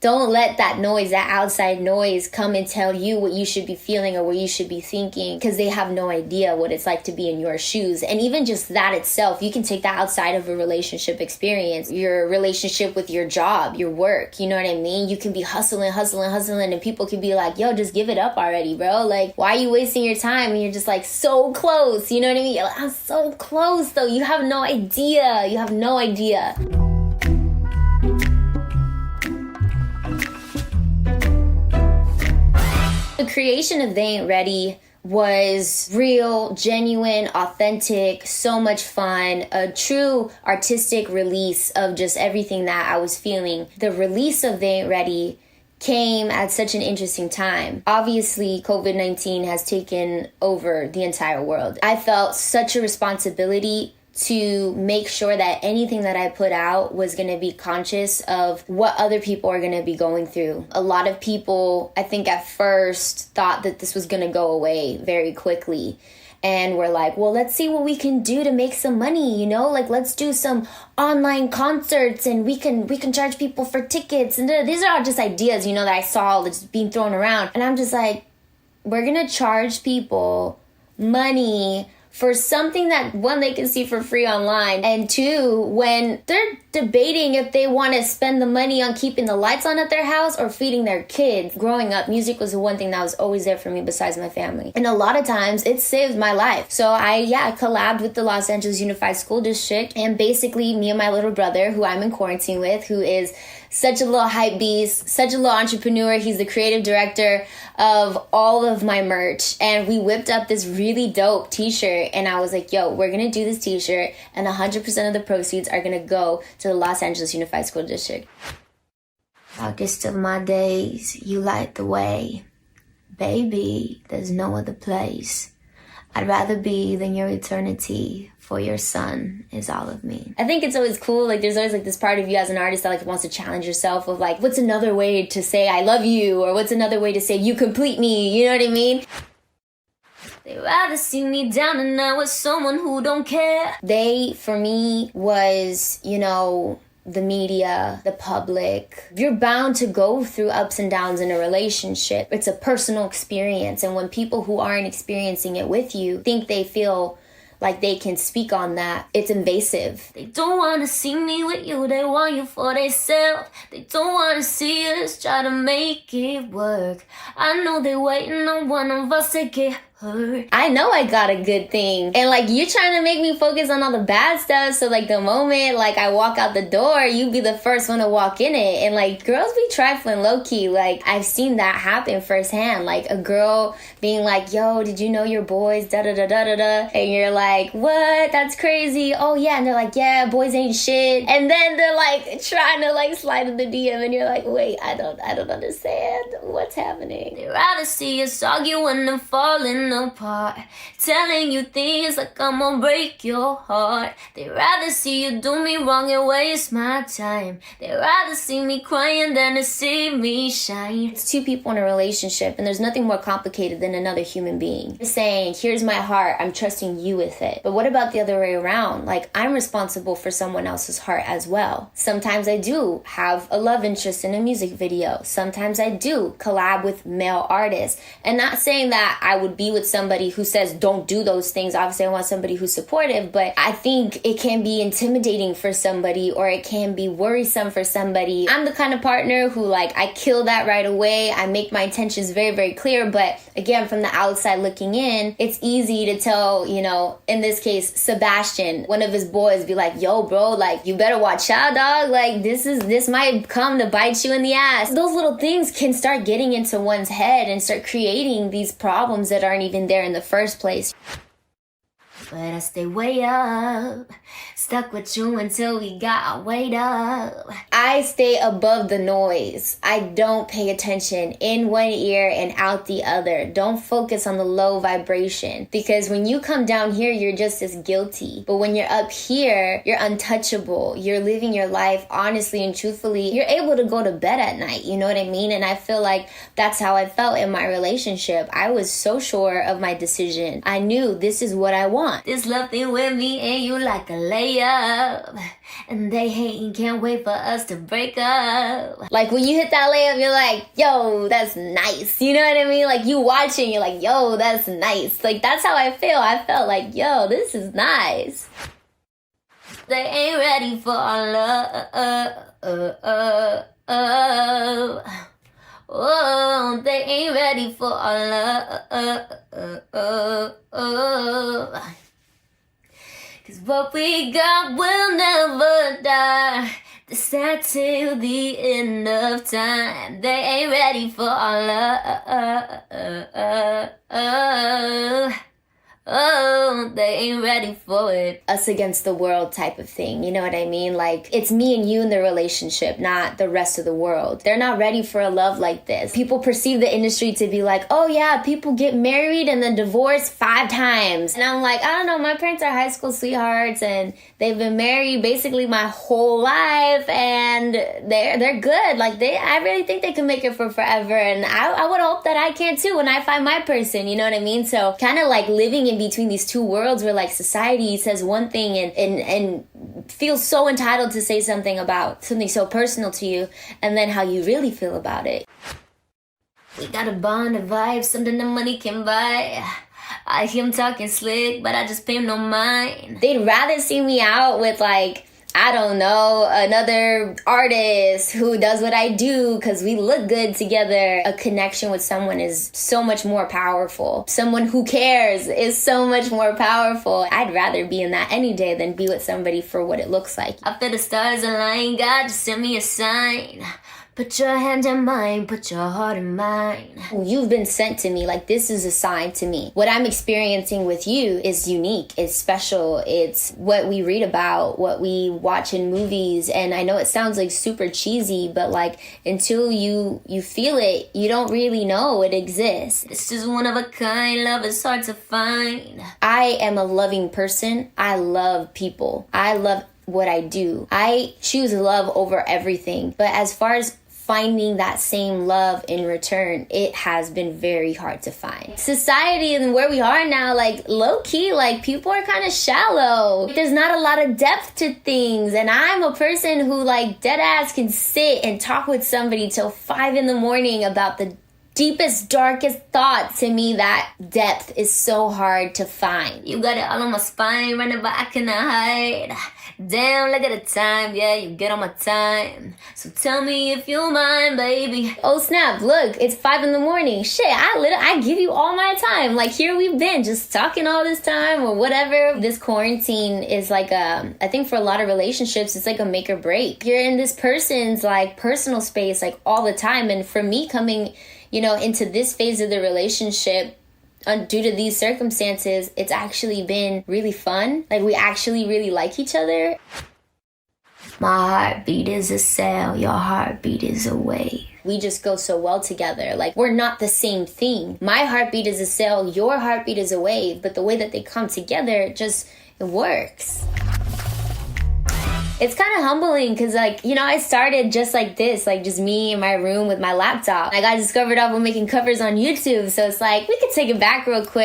Don't let that noise, that outside noise, come and tell you what you should be feeling or what you should be thinking, because they have no idea what it's like to be in your shoes. And even just that itself, you can take that outside of a relationship experience, your relationship with your job, your work, you know what I mean? You can be hustling, and people can be like, yo, just give it up already, bro. Like, why are you wasting your time when you're just like so close? You know what I mean? You're like, I'm so close though. You have no idea. You have no idea. The creation of They Ain't Ready was real, genuine, authentic, so much fun, a true artistic release of just everything that I was feeling. The release of They Ain't Ready came at such an interesting time. Obviously, COVID-19 has taken over the entire world. I felt such a responsibility to make sure that anything that I put out was going to be conscious of what other people are going to be going through. A lot of people, I think at first, thought that this was going to go away very quickly. And we're like, well, let's see what we can do to make some money, you know? Like, let's do some online concerts and we can charge people for tickets. And these are all just ideas, you know, that I saw just being thrown around. And I'm just like, we're going to charge people money for something that, one, they can see for free online, and two, when they're debating if they want to spend the money on keeping the lights on at their house or feeding their kids. Growing up, music was the one thing that was always there for me besides my family. And a lot of times, it saved my life. So I collabed with the Los Angeles Unified School District, and basically me and my little brother, who I'm in quarantine with, who is such a little hype beast, such a little entrepreneur. He's the creative director of all of my merch. And we whipped up this really dope t-shirt. And I was like, yo, we're going to do this t-shirt. And 100% of the proceeds are going to go to the Los Angeles Unified School District. Darkest of my days, you light the way. Baby, there's no other place I'd rather be than your eternity, for your sun is all of me. I think it's always cool, like there's always like this part of you as an artist that like wants to challenge yourself of like, what's another way to say I love you, or what's another way to say you complete me, you know what I mean? They'd rather see me down and out with someone who don't care. They, for me, was, you know, the media, the public. You're bound to go through ups and downs in a relationship. It's a personal experience. And when people who aren't experiencing it with you think they feel like they can speak on that, it's invasive. They don't want to see me with you, they want you for themselves. They don't want to see us try to make it work. I know they're waiting on one of us to get hurt. I know I got a good thing. And like, you're trying to make me focus on all the bad stuff, so like the moment like I walk out the door, you be the first one to walk in it. And like, girls be trifling low-key. Like, I've seen that happen firsthand. Like a girl being like, yo, did you know your boys da-da-da-da-da-da? And you're like, what? That's crazy. Oh yeah. And they're like, yeah, boys ain't shit. And then they're like trying to like slide in the DM, and you're like, wait, I don't understand what's happening. They'd rather see us arguing and falling apart, telling you things like I'm gonna break your heart. They'd rather see you do me wrong and waste my time. They'd rather see me crying than to see me shine. It's two people in a relationship, and there's nothing more complicated than another human being saying, here's my heart, I'm trusting you with it. But what about the other way around? Like, I'm responsible for someone else's heart as well. Sometimes I do have a love interest in a music video. Sometimes I do collab with male artists. And not saying that I would be with somebody who says don't do those things. Obviously I want somebody who's supportive, but I think it can be intimidating for somebody, or it can be worrisome for somebody. I'm the kind of partner who like, I kill that right away. I make my intentions very, very clear. But again, from the outside looking in, it's easy to tell, you know, in this case, Sebastian, one of his boys, be like, yo bro, like you better watch out, dog. Like this might come to bite you in the ass. Those little things can start getting into one's head and start creating these problems that aren't even there in the first place. But I stay way up, stuck with you until we got our weight up. I stay above the noise. I don't pay attention in one ear and out the other. Don't focus on the low vibration, because when you come down here, you're just as guilty. But when you're up here, you're untouchable. You're living your life honestly and truthfully. You're able to go to bed at night, you know what I mean? And I feel like that's how I felt in my relationship. I was so sure of my decision. I knew this is what I want. This love thing with me and you like a layup. And they hating, can't wait for us to break up. Like when you hit that layup, you're like, yo, that's nice. You know what I mean? Like you watching, you're like, yo, that's nice. Like that's how I feel. I felt like, yo, this is nice. They ain't ready for our love. Oh, they ain't ready for our love. Cause what we got will never die. This that till the end of time. They ain't ready for our love. Oh, they ain't ready for it. Us against the world type of thing, you know what I mean? Like, it's me and you in the relationship, not the rest of the world. They're not ready for a love like this. People perceive the industry to be like, oh yeah, people get married and then divorce 5 times. And I'm like, I don't know, my parents are high school sweethearts and they've been married basically my whole life and they're good. Like, I really think they can make it for forever. And I would hope that I can too when I find my person, you know what I mean? So kind of like living in between these two worlds where like society says one thing and feels so entitled to say something about something so personal to you and then how you really feel about it. We got a bond, a vibe, something that money can buy. I hear him talking slick, but I just pay him no mind. They'd rather see me out with like, I don't know, another artist who does what I do because we look good together. A connection with someone is so much more powerful. Someone who cares is so much more powerful. I'd rather be in that any day than be with somebody for what it looks like. I feel the stars align, God just send me a sign. Put your hand in mine, put your heart in mine. You've been sent to me, like this is a sign to me. What I'm experiencing with you is unique, it's special, it's what we read about, what we watch in movies, and I know it sounds like super cheesy, but like until you feel it, you don't really know it exists. This is one of a kind, love is hard to find. I am a loving person, I love people, I love what I do. I choose love over everything, but as far as finding that same love in return, it has been very hard to find. Society and where we are now, like low-key, like people are kind of shallow. There's not a lot of depth to things, and I'm a person who like deadass can sit and talk with somebody till 5 a.m. about the deepest, darkest thought. To me, that depth is so hard to find. You got it all on my spine, running but I cannot hide. Damn, look at the time, yeah, you get on my time. So tell me if you mind, baby. Oh snap, look, it's 5 a.m. Shit, I give you all my time. Like here we've been just talking all this time or whatever. This quarantine is like I think for a lot of relationships, it's like a make or break. You're in this person's like personal space like all the time. And for me coming, you know, into this phase of the relationship, due to these circumstances, it's actually been really fun. Like, we actually really like each other. My heartbeat is a cell, your heartbeat is a wave. We just go so well together. Like, we're not the same thing. My heartbeat is a cell, your heartbeat is a wave, but the way that they come together, it works. It's kind of humbling because, like, you know, I started just like this, like just me in my room with my laptop. I got discovered off of making covers on YouTube, so it's like, we could take it back real quick.